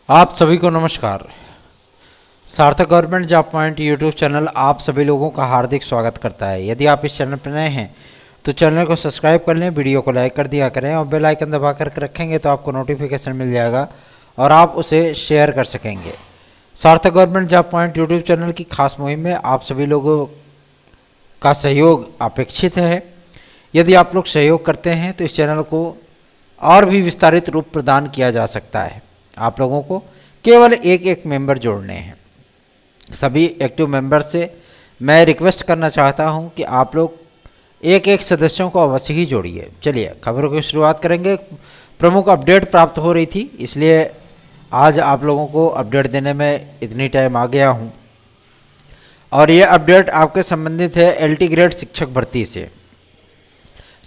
आप सभी को नमस्कार। सार्थक government job point YouTube channel आप सभी लोगों का हार्दिक स्वागत करता है। यदि आप इस चैनल पर नए हैं तो चैनल को सब्सक्राइब कर लें, वीडियो को लाइक कर दिया करें और बेल आइकन दबा कर रखेंगे तो आपको नोटिफिकेशन मिल जाएगा और आप उसे शेयर कर सकेंगे। सार्थक government job point YouTube channel की खास मुहिम में आप सभी लोगों का सहयोग अपेक्षित है। यदि आप लोग सहयोग करते हैं तो इस चैनल को और भी विस्तारित रूप प्रदान किया जा सकता है। आप लोगों को केवल एक मेंबर जोड़ने हैं। सभी एक्टिव मेंबर से मैं रिक्वेस्ट करना चाहता हूं कि आप लोग एक सदस्यों को अवश्य ही जोड़िए। चलिए खबरों की शुरुआत करेंगे। प्रमुख अपडेट प्राप्त हो रही थी, इसलिए आज आप लोगों को अपडेट देने में इतनी टाइम आ गया हूं। और ये अपडेट आपके संबंधित है LT ग्रेड शिक्षक भर्ती से,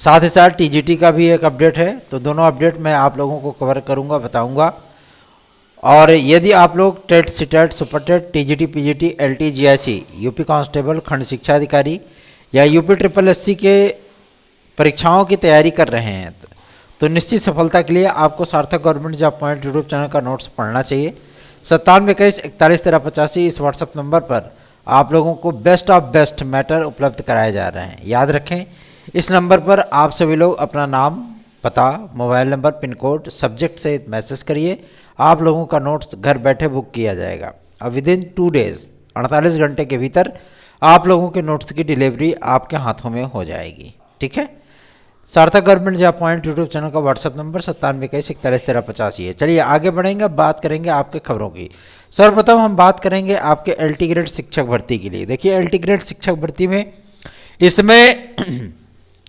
साथ ही साथ TGT का भी एक अपडेट है। तो दोनों अपडेट मैं आप लोगों को कवर करूंगा, बताऊंगा। और यदि आप लोग TET, CTET, super TET, TGT, PGT, LT, GIC, UP constable, खंड शिक्षा अधिकारी या यूपी SSSC के परीक्षाओं की तैयारी कर रहे हैं तो निश्चित सफलता के लिए आपको सार्थक government job point YouTube channel का नोट्स पढ़ना चाहिए। 9721411385 इस व्हाट्सएप नंबर पर आप लोगों को बेस्ट ऑफ बेस्ट मैटर उपलब्ध कराए जा रहे हैं। याद रखें, इस नंबर पर आप सभी लोग अपना नाम, पता, mobile number, pin code, subject से मैसेज करिए। आप लोगों का नोट्स घर बैठे बुक किया जाएगा और विदिन 2 डेज 48 घंटे के भीतर आप लोगों के नोट्स की डिलीवरी आपके हाथों में हो जाएगी। ठीक है। सार्थक government job point YouTube channel का व्हाट्सएप नंबर 9721411385 है। चलिए आगे बढ़ेंगे, बात करेंगे आपके खबरों की। सर्वप्रथम हम बात करेंगे आपके LT ग्रेड शिक्षक भर्ती के लिए। देखिए LT ग्रेड शिक्षक भर्ती में इसमें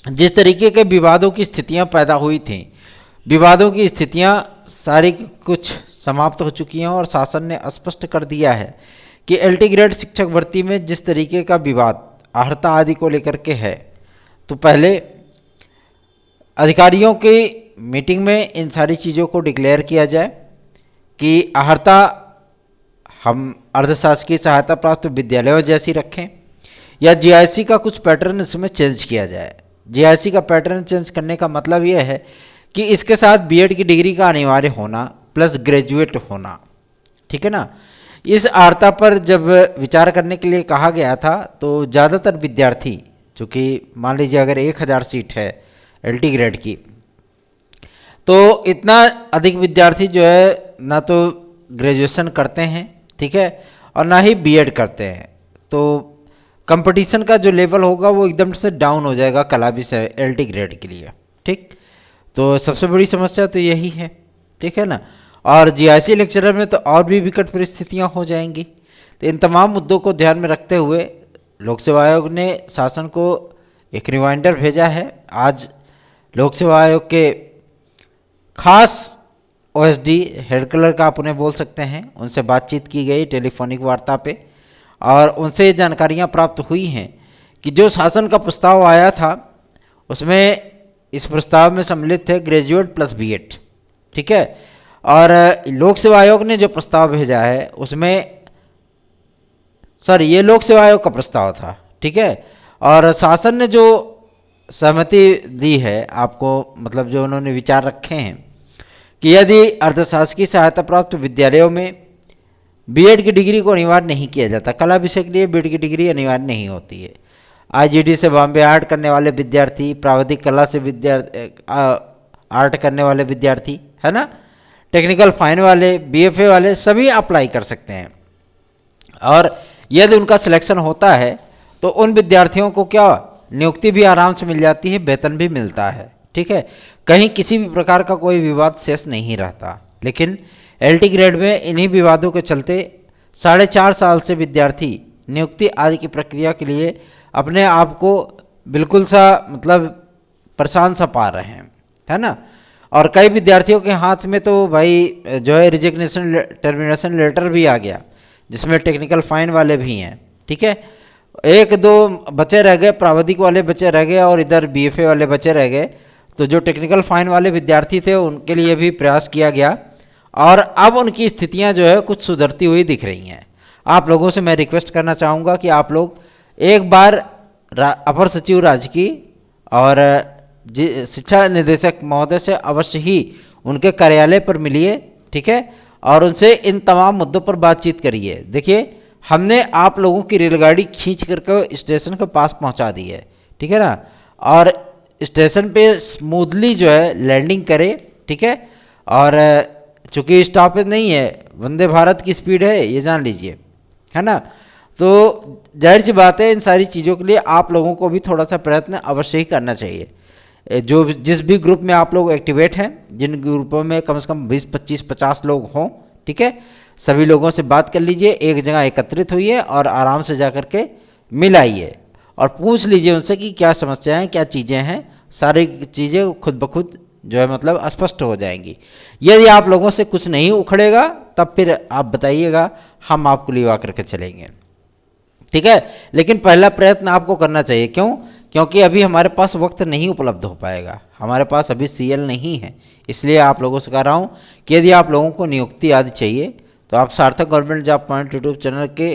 जिस तरीके के विवादों की स्थितियां पैदा हुई थी, विवादों की स्थितियां सारी कुछ समाप्त हो चुकी हैं और शासन ने स्पष्ट कर दिया है कि LT ग्रेड शिक्षक भर्ती में जिस तरीके का विवाद अर्हता आदि को लेकर के है, तो पहले अधिकारियों की मीटिंग में इन सारी चीज़ों को डिक्लेयर किया जाए कि अर्हता हम अर्धशासकीय सहायता प्राप्त विद्यालयों जैसी रखें या GIC का कुछ पैटर्न इसमें चेंज किया जाए। GIC का पैटर्न चेंज करने का मतलब यह है कि इसके साथ B.Ed की डिग्री का अनिवार्य होना प्लस ग्रेजुएट होना। ठीक है ना। इस अर्हता पर जब विचार करने के लिए कहा गया था तो ज़्यादातर विद्यार्थी, चूँकि मान लीजिए अगर 1000 सीट है LT ग्रेड की, तो इतना अधिक विद्यार्थी जो है ना तो ग्रेजुएशन करते हैं, ठीक है, और ना ही B.Ed करते हैं। तो कंपटीशन का जो लेवल होगा वो एकदम से डाउन हो जाएगा कला विषय LT ग्रेड के लिए। ठीक, तो सबसे बड़ी समस्या तो यही है। ठीक है ना। और GIC लेक्चरर में तो और भी विकट परिस्थितियां हो जाएंगी। तो इन तमाम मुद्दों को ध्यान में रखते हुए लोक सेवा आयोग ने शासन को एक रिमाइंडर भेजा है। आज लोक सेवा आयोग के खास OSD, हेड क्लर्क आप उन्हें बोल सकते हैं, उनसे बातचीत की गई टेलीफोनिक वार्ता पे और उनसे ये जानकारियाँ प्राप्त हुई हैं कि जो शासन का प्रस्ताव आया था उसमें इस प्रस्ताव में सम्मिलित थे ग्रेजुएट प्लस B.Ed। ठीक है। और लोक सेवा आयोग ने जो प्रस्ताव भेजा है उसमें, ये लोक सेवा आयोग का प्रस्ताव था। ठीक है। और शासन ने जो सहमति दी है आपको, मतलब जो उन्होंने विचार रखे हैं कि यदि अर्धशासकीय सहायता प्राप्त विद्यालयों में B.Ed की डिग्री को अनिवार्य नहीं किया जाता, कला विषय के लिए B.Ed की डिग्री अनिवार्य नहीं होती है। IGD से बॉम्बे आर्ट करने वाले विद्यार्थी, प्राविधिक कला से आर्ट करने वाले विद्यार्थी, है ना, टेक्निकल फाइन वाले, BFA वाले सभी अप्लाई कर सकते हैं। और यदि उनका सिलेक्शन होता है तो उन विद्यार्थियों को क्या नियुक्ति भी आराम से मिल जाती है, वेतन भी मिलता है। ठीक है। कहीं किसी भी प्रकार का कोई विवाद शेष नहीं रहता। लेकिन LT ग्रेड में इन्हीं विवादों के चलते 4.5 साल से विद्यार्थी नियुक्ति आदि की प्रक्रिया के लिए अपने आप को बिल्कुल सा मतलब परेशान सा पा रहे हैं, है ना। और कई विद्यार्थियों के हाथ में तो भाई जो है रिजिग्नेशन टर्मिनेशन लेटर भी आ गया, जिसमें टेक्निकल फाइन वाले भी हैं। ठीक है। 1-2 बचे रह गए, प्राविधिक वाले बचे रह गए और इधर BFA वाले बचे रह गए। तो जो टेक्निकल फाइन वाले विद्यार्थी थे उनके लिए भी प्रयास किया गया और अब उनकी स्थितियां जो है कुछ सुधरती हुई दिख रही हैं। आप लोगों से मैं रिक्वेस्ट करना चाहूँगा कि आप लोग एक बार अपर सचिव राजकीय और शिक्षा निदेशक महोदय से अवश्य ही उनके कार्यालय पर मिलिए। ठीक है। और उनसे इन तमाम मुद्दों पर बातचीत करी है। देखिए, हमने आप लोगों की रेलगाड़ी खींच करके स्टेशन के पास पहुंचा दी है, ठीक है ना, और स्टेशन पे स्मूथली जो है लैंडिंग करे, ठीक है। और चूंकि स्टॉपेज नहीं है, वंदे भारत की स्पीड है, ये जान लीजिए, है ना। तो जाहिर सी बात है, इन सारी चीज़ों के लिए आप लोगों को भी थोड़ा सा प्रयत्न अवश्य ही करना चाहिए। जो जिस भी ग्रुप में आप लोग एक्टिवेट हैं, जिन ग्रुपों में कम से कम 20, 25, 50 लोग हों, ठीक है, सभी लोगों से बात कर लीजिए, एक जगह एकत्रित होइए और आराम से जा कर के मिलाइए और पूछ लीजिए उनसे कि क्या समस्याएं, क्या चीज़ें हैं। सारी चीज़ें खुद ब खुद जो है मतलब स्पष्ट हो जाएंगी। यदि आप लोगों से कुछ नहीं उखड़ेगा, तब फिर आप बताइएगा, हम आपको लिवा करके चलेंगे, ठीक है। लेकिन पहला प्रयत्न आपको करना चाहिए। क्यों? क्योंकि अभी हमारे पास वक्त नहीं उपलब्ध हो पाएगा, हमारे पास अभी सीएल नहीं है। इसलिए आप लोगों से कह रहा हूँ कि यदि आप लोगों को नियुक्ति आदि चाहिए तो आप सार्थक government job point YouTube channel के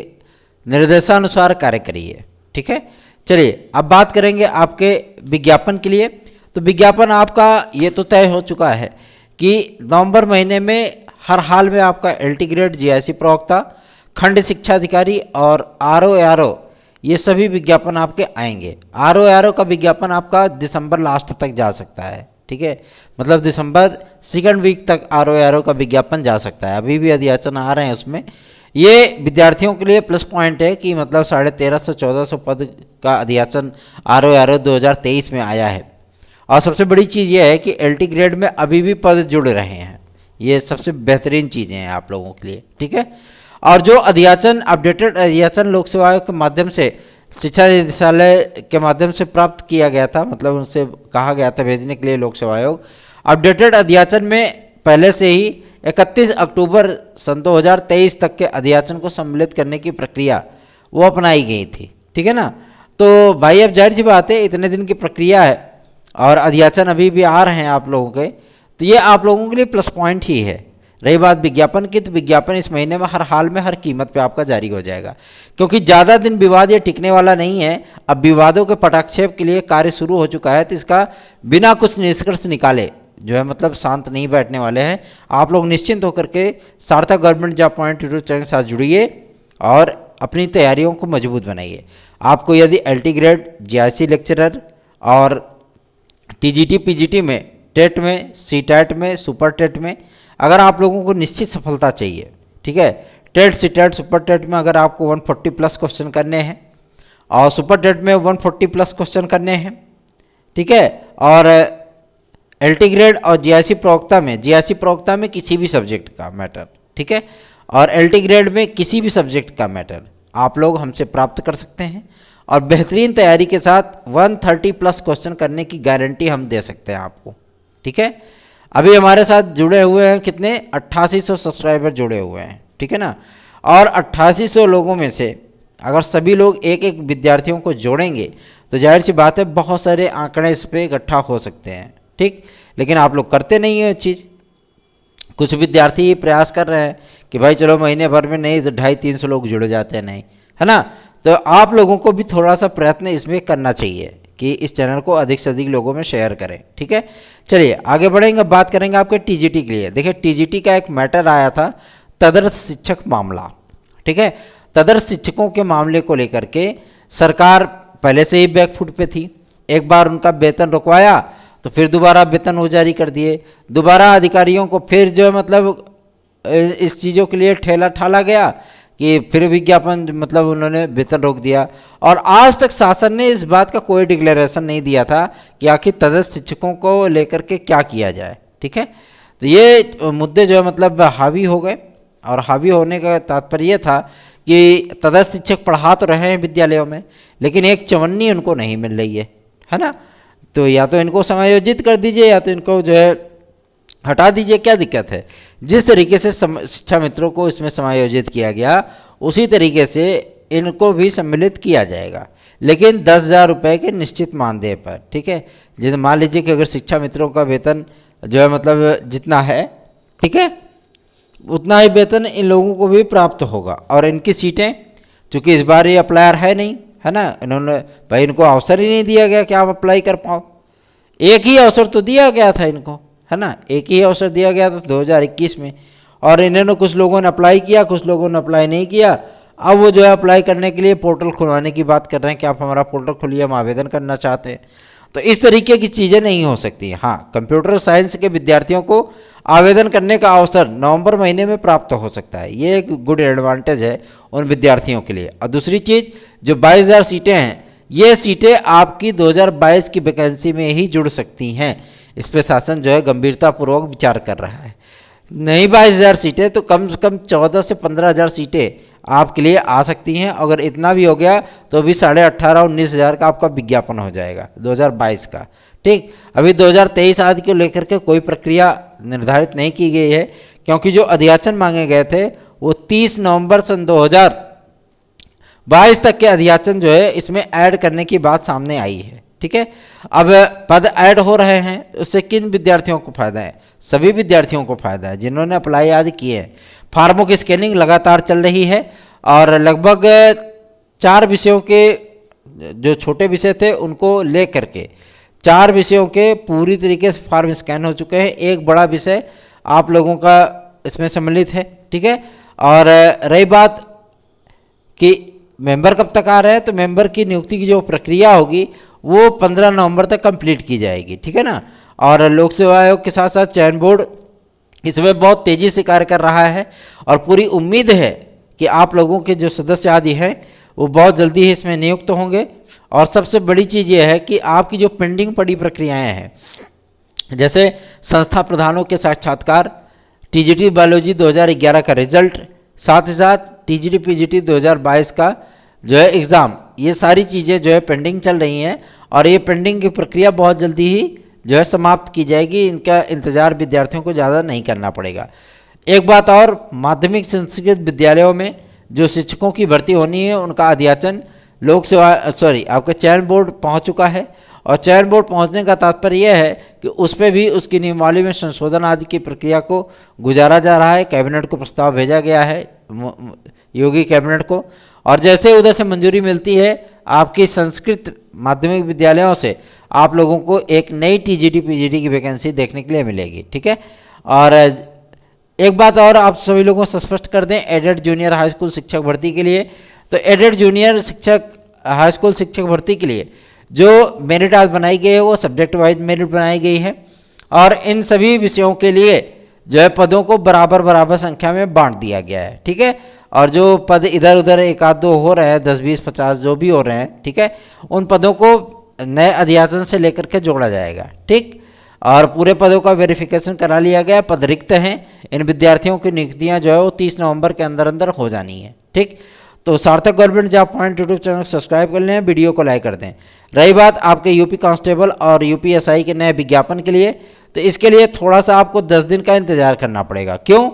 निर्देशानुसार कार्य करिए, ठीक है। चलिए, अब बात करेंगे आपके विज्ञापन के लिए। तो विज्ञापन आपका ये तो तय हो चुका है कि नवंबर महीने में हर हाल में आपका एलटी ग्रेड, जीआईसी प्रवक्ता, खंड शिक्षा अधिकारी और आरओ ये सभी विज्ञापन आपके आएंगे। आरओ का विज्ञापन आपका दिसंबर लास्ट तक जा सकता है, ठीक है, मतलब दिसंबर सेकंड वीक तक आरओ का विज्ञापन जा सकता है। अभी भी अधियाचन आ रहे हैं उसमें। ये विद्यार्थियों के लिए प्लस पॉइंट है कि मतलब 1350-1400 पद का अधियाचन आरओ 2023 में आया है। और सबसे बड़ी चीज़ ये है कि एलटी ग्रेड में अभी भी पद जुड़ रहे हैं। ये सबसे बेहतरीन चीज़ें हैं आप लोगों के लिए, ठीक है। और जो अधियाचन अपडेटेड अधियाचन लोक सेवा आयोग के माध्यम से शिक्षा निदेशालय के माध्यम से प्राप्त किया गया था, मतलब उनसे कहा गया था भेजने के लिए लोक सेवा आयोग, अपडेटेड अधियाचन में पहले से ही 31 अक्टूबर सन 2023 तक के अधियाचन को सम्मिलित करने की प्रक्रिया वो अपनाई गई थी, ठीक है ना। तो भाई, अब जाहिर सी बात है, इतने दिन की प्रक्रिया है और अधियाचन अभी भी आ रहे हैं आप लोगों के, तो ये आप लोगों के लिए प्लस पॉइंट ही है। रही बात विज्ञापन की, तो विज्ञापन इस महीने में हर हाल में हर कीमत पे आपका जारी हो जाएगा, क्योंकि ज़्यादा दिन विवाद ये टिकने वाला नहीं है। अब विवादों के पटाक्षेप के लिए कार्य शुरू हो चुका है, तो इसका बिना कुछ निष्कर्ष निकाले जो है मतलब शांत नहीं बैठने वाले हैं। आप लोग निश्चिंत होकर के सार्थक government job point YouTube channel के साथ जुड़िए और अपनी तैयारियों को मजबूत बनाइए। आपको यदि एलटी ग्रेड, जीआईसी लेक्चरर और टीजीटी, पीजीटी में, टेट में, सीटेट में, सुपर टेट में अगर आप लोगों को निश्चित सफलता चाहिए, ठीक है, टेट, सीटेट, सुपर टेट में अगर आपको 140 प्लस क्वेश्चन करने हैं और सुपर टेट में 140 प्लस क्वेश्चन करने हैं, ठीक है, और एलटी ग्रेड और जीआईसी प्रवक्ता में किसी भी सब्जेक्ट का मैटर, ठीक है, और एलटी ग्रेड में किसी भी सब्जेक्ट का मैटर आप लोग हमसे प्राप्त कर सकते हैं और बेहतरीन तैयारी के साथ 130 प्लस क्वेश्चन करने की गारंटी हम दे सकते हैं आपको, ठीक है। अभी हमारे साथ जुड़े हुए हैं कितने, 8800 सब्सक्राइबर जुड़े हुए हैं, ठीक है ना। और 8800 लोगों में से अगर सभी लोग एक एक विद्यार्थियों को जोड़ेंगे तो जाहिर सी बात है बहुत सारे आंकड़े इस पर इकट्ठा हो सकते हैं, ठीक। लेकिन आप लोग करते नहीं है चीज़। कुछ विद्यार्थी ये प्रयास कर रहे हैं कि भाई चलो महीने भर में नहीं तो 250-300 लोग जुड़ जाते हैं, नहीं, है ना। तो आप लोगों को भी थोड़ा सा प्रयत्न इसमें करना चाहिए कि इस चैनल को अधिक से अधिक लोगों में शेयर करें, ठीक है। चलिए आगे बढ़ेंगे, बात करेंगे आपके टीजीटी के लिए। देखिए, टीजीटी का एक मैटर आया था, तदर्थ शिक्षक मामला, ठीक है। तदर्थ शिक्षकों के मामले को लेकर के सरकार पहले से ही बैकफुट पे थी। एक बार उनका वेतन रुकवाया तो फिर दोबारा वेतन वो जारी कर दिए, दोबारा अधिकारियों को फिर जो है मतलब इस चीज़ों के लिए ठेला ठाला गया कि फिर विज्ञापन मतलब उन्होंने वेतन रोक दिया। और आज तक शासन ने इस बात का कोई डिक्लेरेशन नहीं दिया था कि आखिर तदर्थ शिक्षकों को लेकर के क्या किया जाए, ठीक है। तो ये मुद्दे जो है मतलब हावी हो गए और हावी होने का तात्पर्य ये था कि तदर्थ शिक्षक पढ़ा तो रहे हैं विद्यालयों में, लेकिन एक चवन्नी उनको नहीं मिल रही है ना। तो या तो इनको समायोजित कर दीजिए या तो इनको जो है हटा दीजिए, क्या दिक्कत है। जिस तरीके से शिक्षा मित्रों को इसमें समायोजित किया गया उसी तरीके से इनको भी सम्मिलित किया जाएगा, लेकिन 10,000 रुपये के निश्चित मानदेय पर, ठीक है। जैसे मान लीजिए कि अगर शिक्षा मित्रों का वेतन जो है मतलब जितना है, ठीक है, उतना ही वेतन इन लोगों को भी प्राप्त होगा। और इनकी सीटें चूँकि इस बार ये अप्लायर है नहीं, है ना, इन्होंने भाई इनको अवसर ही नहीं दिया गया कि आप अप्लाई कर पाओ। एक ही अवसर तो दिया गया था इनको, है ना, एक ही अवसर दिया गया था 2021 में, और इन्होंने कुछ लोगों ने अप्लाई किया, कुछ लोगों ने अप्लाई नहीं किया। अब वो जो है अप्लाई करने के लिए पोर्टल खुलवाने की बात कर रहे हैं कि आप हमारा पोर्टल खोलिए, हम आवेदन करना चाहते हैं। तो इस तरीके की चीज़ें नहीं हो सकती। हाँ, कंप्यूटर साइंस के विद्यार्थियों को आवेदन करने का अवसर नवंबर महीने में प्राप्त हो सकता है। ये एक गुड एडवांटेज है उन विद्यार्थियों के लिए। और दूसरी चीज़, जो 22,000 सीटें हैं, ये सीटें आपकी 2022 की वैकेंसी में ही जुड़ सकती हैं। इस पर शासन जो है गंभीरतापूर्वक विचार कर रहा है। नहीं 22,000 सीटें तो कम से कम 14 से 15,000 सीटें आपके लिए आ सकती हैं। अगर इतना भी हो गया तो भी 18,500-19,000 का आपका विज्ञापन हो जाएगा 2022 का। ठीक, अभी 2023 आदि को लेकर के कोई प्रक्रिया निर्धारित नहीं की गई है, क्योंकि जो अध्याचन मांगे गए थे वो 30 नवंबर सन 2022 तक के अध्याचन जो है इसमें ऐड करने की बात सामने आई है। ठीक है, अब पद ऐड हो रहे हैं, उससे किन विद्यार्थियों को फायदा है? सभी विद्यार्थियों को फायदा है जिन्होंने अप्लाई आदि किए हैं। फार्मों की स्कैनिंग लगातार चल रही है और लगभग 4 विषयों के जो छोटे विषय थे उनको ले करके 4 विषयों के पूरी तरीके से फार्म स्कैन हो चुके हैं। एक बड़ा विषय आप लोगों का इसमें सम्मिलित है। ठीक है, और रही बात कि मेंबर कब तक आ रहे हैं, तो मेंबर की नियुक्ति की जो प्रक्रिया होगी वो 15 नवंबर तक कंप्लीट की जाएगी। ठीक है ना, और लोक सेवा आयोग के साथ साथ चयन बोर्ड इसमें बहुत तेज़ी से कार्य कर रहा है और पूरी उम्मीद है कि आप लोगों के जो सदस्य आदि हैं वो बहुत जल्दी ही इसमें नियुक्त होंगे। और सबसे बड़ी चीज़ ये है कि आपकी जो पेंडिंग पड़ी प्रक्रियाएं हैं, जैसे संस्था प्रधानों के साक्षात्कार, टीजीटी बायोलॉजी 2011 का रिजल्ट, साथ ही साथ टीजीटी पीजीटी 2022 का जो है एग्ज़ाम, ये सारी चीज़ें जो है पेंडिंग चल रही हैं और ये पेंडिंग की प्रक्रिया बहुत जल्दी ही जो है समाप्त की जाएगी। इनका इंतज़ार विद्यार्थियों को ज़्यादा नहीं करना पड़ेगा। एक बात और, माध्यमिक संस्कृत विद्यालयों में जो शिक्षकों की भर्ती होनी है उनका अध्याचन लोक सेवा आपका चयन बोर्ड पहुंच चुका है। और चयन बोर्ड पहुंचने का तात्पर्य यह है कि उस पर भी उसकी नियमावली में संशोधन आदि की प्रक्रिया को गुजारा जा रहा है। कैबिनेट को प्रस्ताव भेजा गया है, योगी कैबिनेट को, और जैसे उधर से मंजूरी मिलती है आपकी संस्कृत माध्यमिक विद्यालयों से आप लोगों को एक नई टीजीटी पीजीटी की वैकेंसी देखने के लिए मिलेगी। ठीक है, और एक बात और आप सभी लोगों को स्पष्ट कर दें, एडेड जूनियर हाई स्कूल शिक्षक भर्ती के लिए, तो एडेड जूनियर शिक्षक हाई स्कूल शिक्षक भर्ती के लिए जो मेरिट आज बनाई गई है वो सब्जेक्ट वाइज मेरिट बनाई गई है और इन सभी विषयों के लिए जो है पदों को बराबर संख्या में बांट दिया गया है। ठीक है, और जो पद इधर उधर एक आध दो हो रहे हैं, 10 20 50 जो भी हो रहे हैं, ठीक है, उन पदों को नए अध्याचन से लेकर के जोड़ा जाएगा। ठीक, और पूरे पदों का वेरिफिकेशन करा लिया गया, पद रिक्त हैं। इन विद्यार्थियों की नियुक्तियां जो है वो 30 नवंबर के अंदर अंदर हो जानी है। ठीक, तो सार्थक government job point YouTube channel को सब्सक्राइब कर लें, वीडियो को लाइक कर दें। रही बात आपके यूपी कांस्टेबल और यूपीएसआई के नए विज्ञापन के लिए, तो इसके लिए थोड़ा सा आपको 10 दिन का इंतजार करना पड़ेगा। क्यों?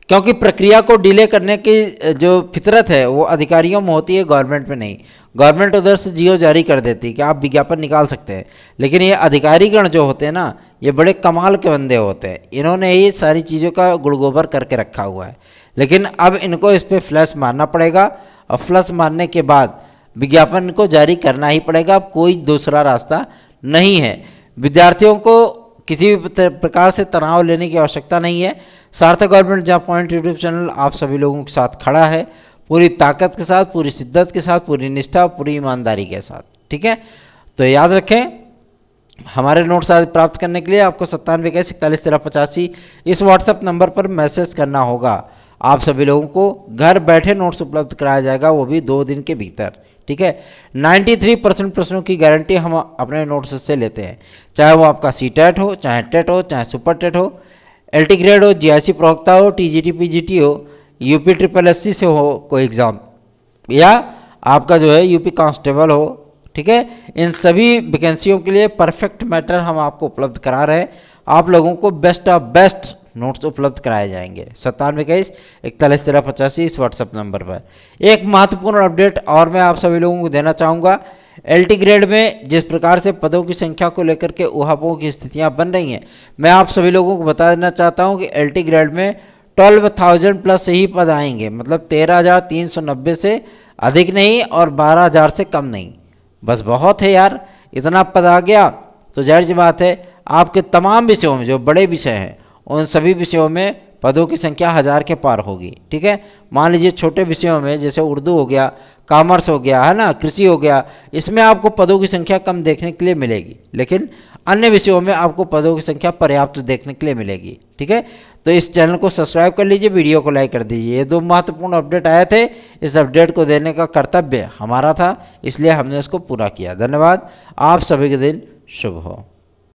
क्योंकि प्रक्रिया को डिले करने की जो फितरत है वो अधिकारियों में होती है, गवर्नमेंट में नहीं। गवर्नमेंट उधर से जियो जारी कर देती है कि आप विज्ञापन निकाल सकते हैं, लेकिन ये अधिकारीगण जो होते हैं ना, ये बड़े कमाल के बंदे होते हैं। इन्होंने ही सारी चीज़ों का गुड़गोबर करके रखा हुआ है, लेकिन अब इनको इस पर फ्लैश मारना पड़ेगा और फ्लैश मारने के बाद विज्ञापन को जारी करना ही पड़ेगा। अब कोई दूसरा रास्ता नहीं है। विद्यार्थियों को किसी भी प्रकार से तनाव लेने की आवश्यकता नहीं है। सार्थक government job point YouTube channel आप सभी लोगों के साथ खड़ा है, पूरी ताकत के साथ, पूरी शिद्दत के साथ, पूरी निष्ठा, पूरी ईमानदारी के साथ। ठीक है, तो याद रखें, हमारे नोट्स आज प्राप्त करने के लिए आपको 9721411385 इस व्हाट्सएप नंबर पर मैसेज करना होगा। आप सभी लोगों को घर बैठे नोट्स उपलब्ध कराया जाएगा, वो भी 2 दिन के भीतर। ठीक है, 93% प्रश्नों की गारंटी हम अपने नोट्स से लेते हैं, चाहे वो आपका सीटेट हो, चाहे टेट हो, चाहे सुपर टेट हो, एलटी ग्रेड हो, जीआईसी प्रवक्ता हो, टीजीटी पीजीटी हो, यूपी ट्रिपल एससी से हो कोई एग्ज़ाम, या आपका जो है यूपी कांस्टेबल हो। ठीक है, इन सभी वैकेंसियों के लिए परफेक्ट मैटर हम आपको उपलब्ध करा रहे हैं। आप लोगों को बेस्ट ऑफ बेस्ट नोट्स उपलब्ध कराए जाएंगे। 9721411385 इस व्हाट्सएप नंबर पर। एक महत्वपूर्ण अपडेट और मैं आप सभी लोगों को देना चाहूँगा, एलटी ग्रेड में जिस प्रकार से पदों की संख्या को लेकर के ऊहापोह की स्थितियां बन रही हैं, मैं आप सभी लोगों को बता देना चाहता हूं कि एलटी ग्रेड में 12,000 प्लस ही पद आएंगे, मतलब 13,390 से अधिक नहीं और 12,000 से कम नहीं। बस बहुत है यार, इतना पद आ गया तो जाहिर सी बात है आपके तमाम विषयों में जो बड़े विषय हैं उन सभी विषयों में पदों की संख्या 1000 के पार होगी। ठीक है, मान लीजिए छोटे विषयों में जैसे उर्दू हो गया, कॉमर्स हो गया, है ना, कृषि हो गया, इसमें आपको पदों की संख्या कम देखने के लिए मिलेगी, लेकिन अन्य विषयों में आपको पदों की संख्या पर्याप्त देखने के लिए मिलेगी। ठीक है, तो इस चैनल को सब्सक्राइब कर लीजिए, वीडियो को लाइक कर दीजिए। ये 2 महत्वपूर्ण अपडेट आए थे, इस अपडेट को देने का कर्तव्य हमारा था, इसलिए हमने इसको पूरा किया। धन्यवाद, आप सभी के दिन शुभ हो।